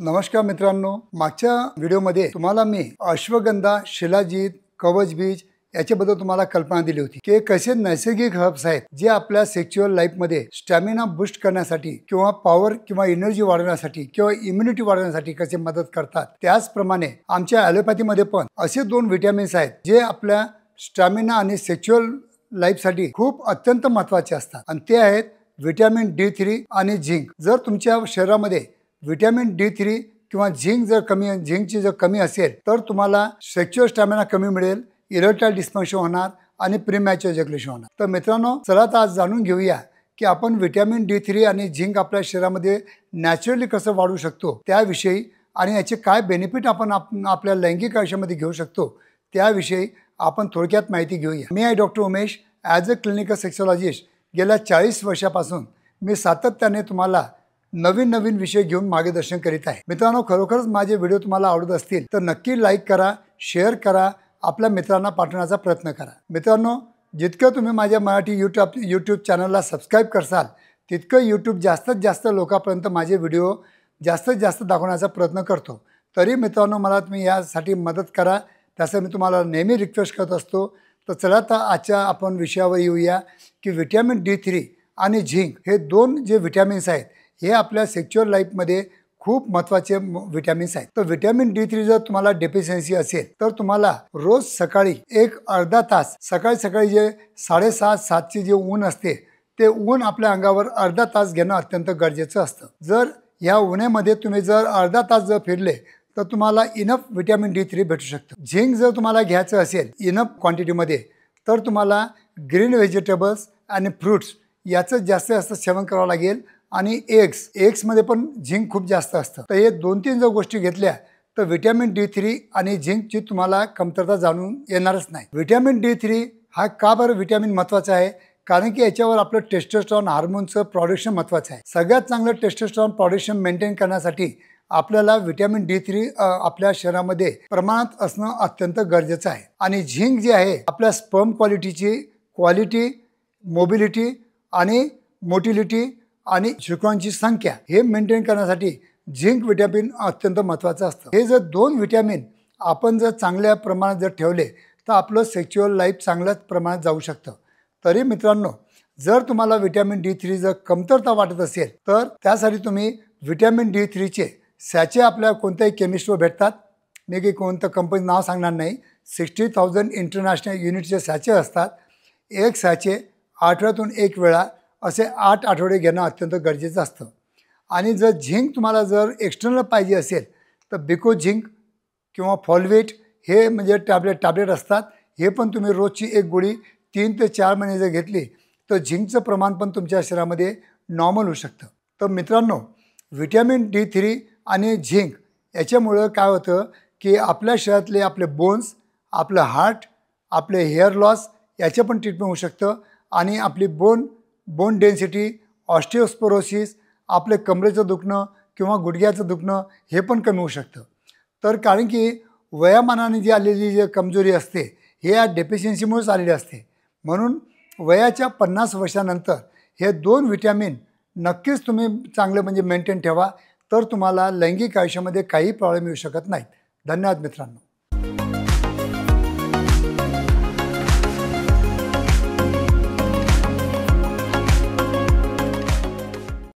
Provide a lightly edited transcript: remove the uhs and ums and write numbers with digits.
नमस्कार मित्रांनो, मागच्या व्हिडिओमध्ये तुम्हाला मी अश्वगंधा, शिलाजीत, कवचबीज याच्याबद्दल तुम्हाला कल्पना दिली होती की कसे नैसर्गिक हर्ब्स आहेत जे आपल्या सेक्शुअल लाईफ मध्ये स्टॅमिना बूस्ट करण्यासाठी किंवा पॉवर किंवा एनर्जी वाढवण्यासाठी किंवा इम्युनिटी वाढवण्यासाठी कसे मदत करतात। त्याचप्रमाणे आमच्या ॲलोपॅथीमध्ये पण असे दोन विटॅमिन्स आहेत जे आपल्या स्टॅमिना आणि सेक्शुअल लाईफ साठी खूप अत्यंत महत्त्वाचे असतात आणि ते आहेत विटॅमिन D3 आणि झिंक। जर तुमच्या शरीरामध्ये विटॅमिन D3 किंवा झिंक जर झिंकची जर कमी असेल तर तुम्हाला सेक्शुअल स्टॅमिना कमी मिळेल, इरेक्टाईल डिस्फंक्शन होणार आणि प्रीमॅच्युअर इजॅक्युलेशन होणार। तर मित्रांनो, चला आता आज जाणून घेऊया की आपण विटॅमिन D3 आणि झिंक आपल्या शरीरामध्ये नॅचरली कसं वाढवू शकतो त्याविषयी आणि याचे काय बेनिफिट आपण आपल्या लैंगिक आयुष्यामध्ये घेऊ शकतो त्याविषयी आपण थोडक्यात माहिती घेऊया। मी आहे doctor Umesh. As a clinical sexologist गेल्या 40 वर्षापासून मी सातत्याने तुम्हाला नवीन विषय घेऊन मार्गदर्शन करीत आहे। मित्रांनो, खरोखरच माझे व्हिडिओ तुम्हाला आवडत असतील तर नक्की लाईक करा, शेअर करा, आपल्या मित्रांना पाठवण्याचा प्रयत्न करा। मित्रांनो, जितकं तुम्ही माझ्या मराठी यूट्यूब चॅनलला सबस्क्राईब करसाल तितकं यूट्यूब जास्तीत जास्त लोकांपर्यंत माझे व्हिडिओ जास्तीत जास्त दाखवण्याचा प्रयत्न करतो। तरी मित्रांनो, मला तुम्ही यासाठी मदत करा, त्याचं मी तुम्हाला नेहमी रिक्वेस्ट करत असतो। तर चला आता आजच्या आपण विषयावर येऊया की विटॅमिन D3 आणि झिंक हे दोन जे विटॅमिन्स आहेत हे आपल्या सेक्शुअल लाईफमध्ये खूप महत्त्वाचे विटॅमिन्स आहेत। तर विटॅमिन D3 जर तुम्हाला डेफिशियन्सी असेल तर तुम्हाला रोज सकाळी एक अर्धा तास सकाळी जे 6:30-7चे जे ऊन असते ते ऊन आपल्या अंगावर अर्धा तास घेणं अत्यंत गरजेचं असतं। जर या उन्हामध्ये तुम्ही जर अर्धा तास जर फिरले तर तुम्हाला इनफ विटॅमिन D3 भेटू शकतं। झिंक जर तुम्हाला घ्यायचं असेल इनफ क्वांटिटीमध्ये तर तुम्हाला ग्रीन व्हेजिटेबल्स आणि फ्रूट्स याचं जास्त सेवन करावं लागेल आणि एग्समध्ये पण झिंक खूप जास्त असतं। तर हे 2-3 जर गोष्टी घेतल्या तर विटॅमिन D3 आणि झिंकची तुम्हाला कमतरता जाणून येणारच नाही। विटॅमिन D3 हा का बरं विटॅमिन महत्त्वाचा आहे? कारण की याच्यावर आपलं टेस्टोस्टेरॉन हार्मोनचं प्रोडक्शन महत्त्वाचं आहे। सगळ्यात चांगलं टेस्टोस्टेरॉन प्रोडक्शन मेंटेन करण्यासाठी आपल्याला विटॅमिन D3 आपल्या शरीरामध्ये प्रमाणात असणं अत्यंत गरजेचं आहे। आणि झिंक जे आहे आपल्या स्पर्म क्वालिटी, मोबिलिटी आणि मोटिलिटी आणि शुक्राणूंची संख्या हे मेंटेन करण्यासाठी झिंक विटॅमिन अत्यंत महत्त्वाचं असतं। हे जर दोन विटॅमिन आपण जर चांगल्या प्रमाणात जर ठेवले तर आपलं सेक्शुअल लाईफ चांगल्याच प्रमाणात जाऊ शकतं। तरी मित्रांनो, जर तुम्हाला विटॅमिन D3 जर कमतरता वाटत असेल तर त्यासाठी तुम्ही विटॅमिन D3चे सॅचे आपल्या कोणत्याही केमिस्टवर भेटतात। मी काही कोणतं कंपनी नाव सांगणार नाही। 60,000 इंटरनॅशनल युनिटचे सॅचे असतात। एक सॅचे आठवड्यातून एक वेळा असे 8 आठवडे घेणं अत्यंत गरजेचं असतं। आणि जर झिंक तुम्हाला जर एक्सटर्नल पाहिजे असेल तर बिको झिंक किंवा फॉलवेट हे म्हणजे टॅबलेट असतात। हे पण तुम्ही रोजची एक गोळी 3 ते 4 महिने जर घेतली तर झिंकचं प्रमाण पण तुमच्या शरीरामध्ये नॉर्मल होऊ शकतं। तर मित्रांनो, विटॅमिन D3 आणि झिंक याच्यामुळं काय होतं की आपल्या शरीरातले आपले बोन्स, आपलं हार्ट, आपले हेअर लॉस याचे पण ट्रीटमेंट होऊ शकतं आणि आपली बोन डेन्सिटी, ऑस्टिओस्पोरोसिस, आपले कमरेचं दुखणं किंवा गुडघ्याचं दुखणं हे पण कमी होऊ शकतं। तर कारण की वयामानाने जी आलेली जी कमजोरी असते हे या डेफिशियन्सीमुळेच आलेली असते। म्हणून वयाच्या 50 वर्षानंतर हे दोन विटॅमिन नक्कीच तुम्ही चांगले म्हणजे मेंटेन ठेवा, तर तुम्हाला लैंगिक आयुष्यामध्ये काही प्रॉब्लेम येऊ शकत नाहीत। धन्यवाद मित्रांनो।